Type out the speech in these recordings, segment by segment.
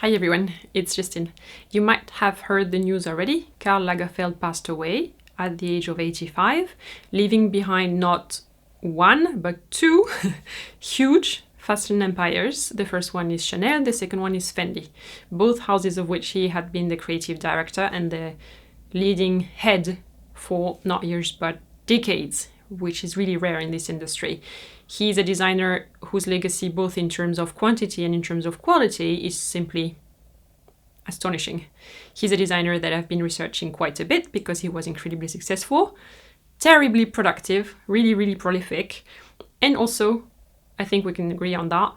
Hi everyone, it's Justine. You might have heard the news already. Karl Lagerfeld passed away at the age of 85, leaving behind not one, but two huge fashion empires. The first one is Chanel, the second one is Fendi, both houses of which he had been the creative director and the leading head for not years but decades, which is really rare in this industry. He's a designer whose legacy, both in terms of quantity and in terms of quality, is simply astonishing. He's a designer that I've been researching quite a bit because he was incredibly successful, terribly productive, really prolific, and also, I think we can agree on that,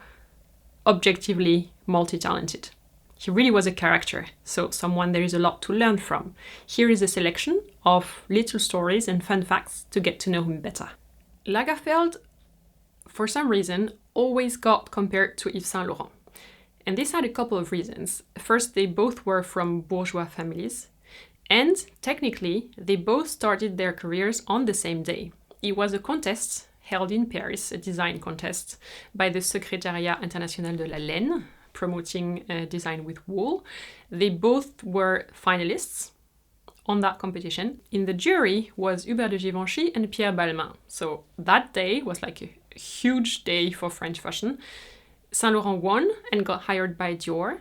objectively multi-talented. He really was a character, so someone there is a lot to learn from. Here is a selection of little stories and fun facts to get to know him better. Lagerfeld, for some reason, always got compared to Yves Saint Laurent. And this had a couple of reasons. First, they both were from bourgeois families. And technically, they both started their careers on the same day. It was a contest held in Paris, a design contest, by the Secrétariat International de la Laine, promoting design with wool. They both were finalists on that competition. In the jury was Hubert de Givenchy and Pierre Balmain. So that day was like a huge day for French fashion. Saint Laurent won and got hired by Dior.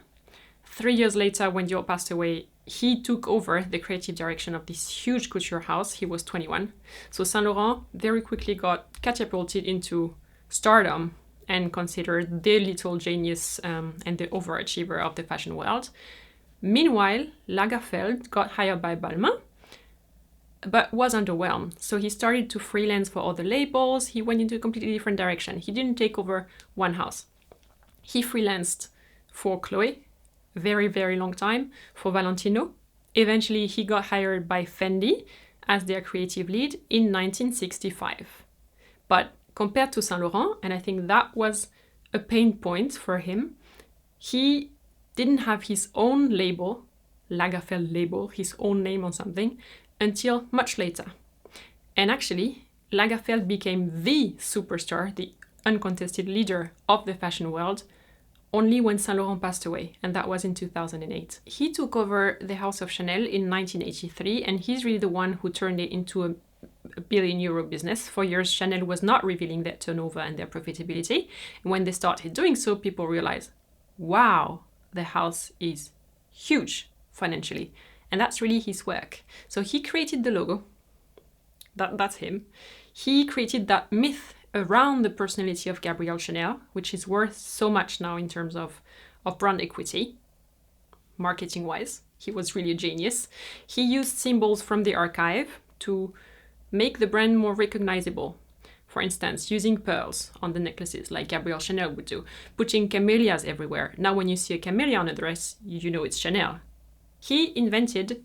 3 years later, when Dior passed away, he took over the creative direction of this huge couture house. He was 21. So Saint Laurent very quickly got catapulted into stardom and considered the little genius and the overachiever of the fashion world. Meanwhile, Lagerfeld got hired by Balmain, but was underwhelmed. So he started to freelance for other labels. He went into a completely different direction. He didn't take over one house. He freelanced for Chloé, very long time, for Valentino. Eventually, he got hired by Fendi as their creative lead in 1965. But compared to Saint Laurent, and I think that was a pain point for him, he didn't have his own label, Lagerfeld label, his own name on something, until much later. And actually, Lagerfeld became the superstar, the uncontested leader of the fashion world, only when Saint Laurent passed away, and that was in 2008. He took over the House of Chanel in 1983, and he's really the one who turned it into a billion-euro business. For years, Chanel was not revealing their turnover and their profitability. And when they started doing so, people realized, wow, the house is huge financially. And that's really his work. So he created the logo. That's him. He created that myth around the personality of Gabrielle Chanel, which is worth so much now in terms of brand equity, marketing-wise. He was really a genius. He used symbols from the archive to make the brand more recognizable. For instance, using pearls on the necklaces like Gabrielle Chanel would do, putting camellias everywhere. Now when you see a camellia on a dress, you know it's Chanel. He invented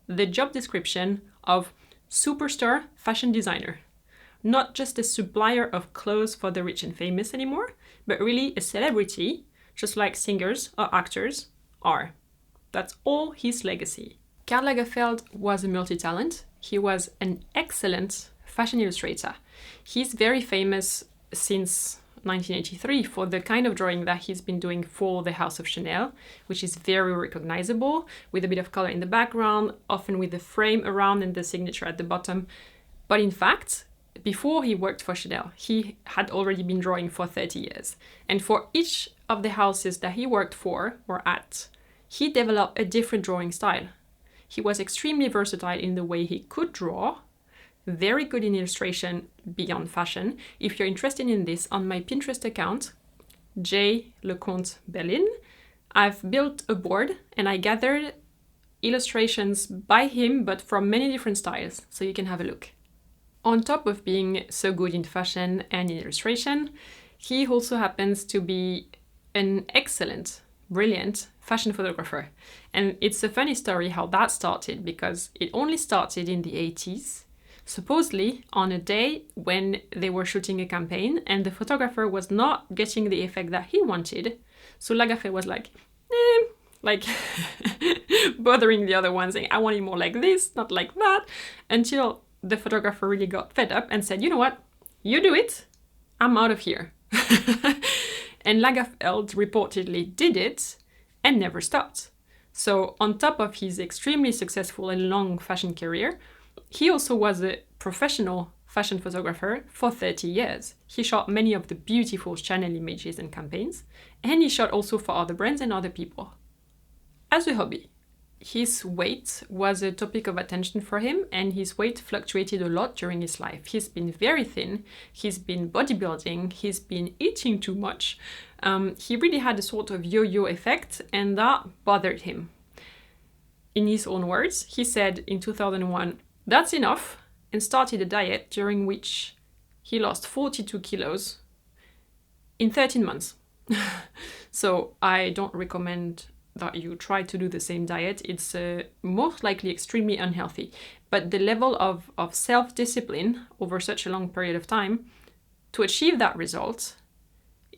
the job description of superstar fashion designer. Not just a supplier of clothes for the rich and famous anymore, but really a celebrity, just like singers or actors are. That's all his legacy. Karl Lagerfeld was a multi-talent. He was an excellent fashion illustrator. He's very famous since 1983 for the kind of drawing that he's been doing for the House of Chanel, which is very recognizable, with a bit of color in the background, often with the frame around and the signature at the bottom. But in fact, before he worked for Chanel, he had already been drawing for 30 years. And for each of the houses that he worked for or at, he developed a different drawing style. He was extremely versatile in the way he could draw, very good in illustration beyond fashion. If you're interested in this, on my Pinterest account, J. Leconte Berlin, I've built a board and I gathered illustrations by him, but from many different styles, so you can have a look. On top of being so good in fashion and in illustration, he also happens to be an excellent, brilliant fashion photographer. And it's a funny story how that started, because it only started in the 80s, supposedly on a day when they were shooting a campaign and the photographer was not getting the effect that he wanted. So Lagerfeld was like bothering the other one, saying, I want it more like this, not like that, until the photographer really got fed up and said, you know what, you do it, I'm out of here. And Lagerfeld reportedly did it, and never stopped. So on top of his extremely successful and long fashion career, he also was a professional fashion photographer for 30 years. He shot many of the beautiful Chanel images and campaigns, and he shot also for other brands and other people. As a hobby, his weight was a topic of attention for him, and his weight fluctuated a lot during his life. He's been very thin, he's been bodybuilding, he's been eating too much. He really had a sort of yo-yo effect, and that bothered him. In his own words, he said in 2001, "That's enough," and started a diet during which he lost 42 kilos in 13 months. So I don't recommend that you try to do the same diet. It's most likely extremely unhealthy. But the level of self-discipline over such a long period of time to achieve that result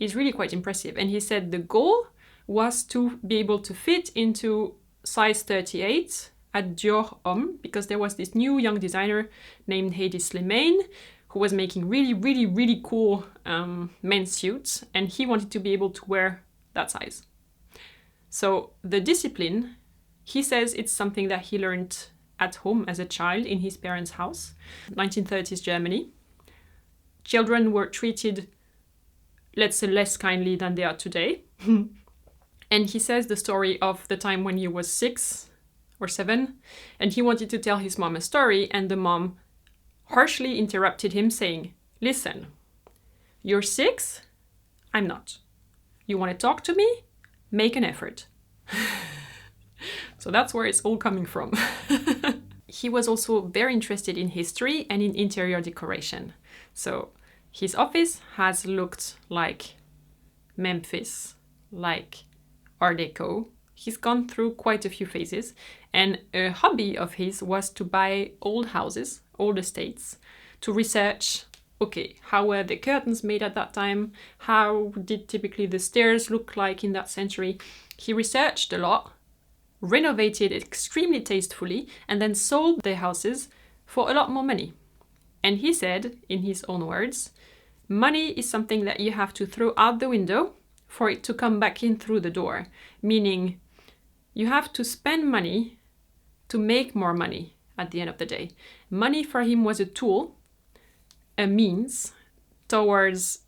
is really quite impressive. And he said the goal was to be able to fit into size 38 at Dior Homme, because there was this new young designer named Hedi Slimane who was making really cool men's suits, and he wanted to be able to wear that size. So the discipline, he says it's something that he learned at home as a child in his parents' house, 1930s Germany. Children were treated, let's say, less kindly than they are today. And he says the story of the time when he was 6 or 7, and he wanted to tell his mom a story, and the mom harshly interrupted him saying, "Listen, you're 6, I'm not. You want to talk to me? Make an effort." So that's where it's all coming from. He was also very interested in history and in interior decoration. So his office has looked like Memphis, like Art Deco. He's gone through quite a few phases, and a hobby of his was to buy old houses, old estates, to research, okay, how were the curtains made at that time? How did typically the stairs look like in that century? He researched a lot, renovated extremely tastefully, and then sold the houses for a lot more money. And he said, in his own words, money is something that you have to throw out the window for it to come back in through the door. Meaning, you have to spend money to make more money at the end of the day. Money for him was a tool, a means towards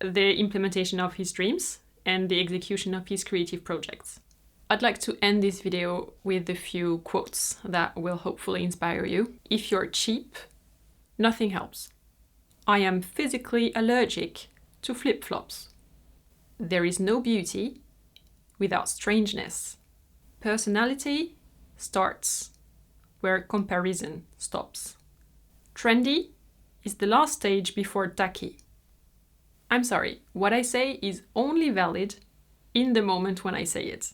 the implementation of his dreams and the execution of his creative projects. I'd like to end this video with a few quotes that will hopefully inspire you. If you're cheap, nothing helps. I am physically allergic to flip-flops. There is no beauty without strangeness. Personality starts where comparison stops. Trendy is the last stage before tacky. I'm sorry, what I say is only valid in the moment when I say it.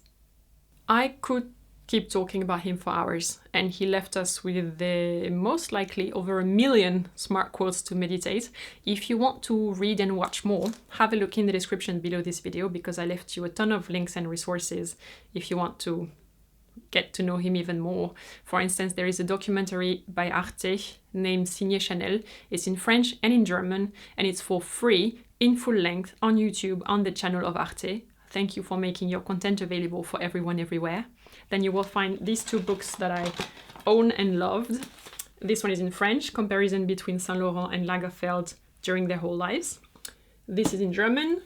I could keep talking about him for hours, and he left us with the most likely over 1 million smart quotes to meditate. If you want to read and watch more, have a look in the description below this video, because I left you a ton of links and resources if you want to get to know him even more. For instance, there is a documentary by ARTE named Signé Chanel. It's in French and in German, and it's for free in full length on YouTube on the channel of ARTE. Thank you for making your content available for everyone everywhere. Then you will find these 2 books that I own and loved. This one is in French, Comparison between Saint Laurent and Lagerfeld during their whole lives. This is in German,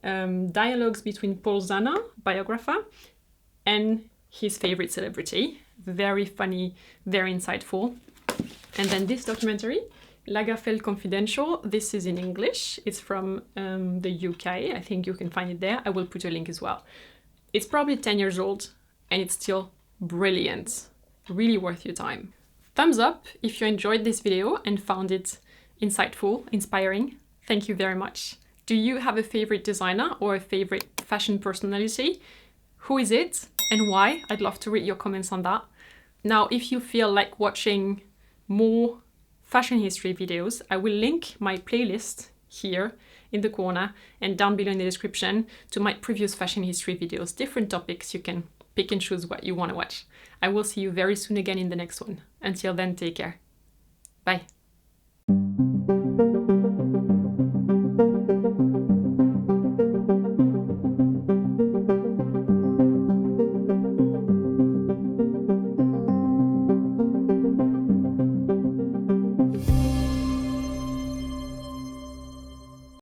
Dialogues between Paul Zahner, biographer, and his favorite celebrity. Very funny, very insightful. And then this documentary, Lagerfeld Confidential. This is in English. It's from the UK. I think you can find it there. I will put a link as well. It's probably 10 years old, and it's still brilliant. Really worth your time. Thumbs up if you enjoyed this video and found it insightful, inspiring. Thank you very much. Do you have a favorite designer or a favorite fashion personality? Who is it and why? I'd love to read your comments on that. Now, if you feel like watching more fashion history videos, I will link my playlist here in the corner and down below in the description to my previous fashion history videos, different topics. You can pick and choose what you want to watch. I will see you very soon again in the next one. Until then, take care. Bye.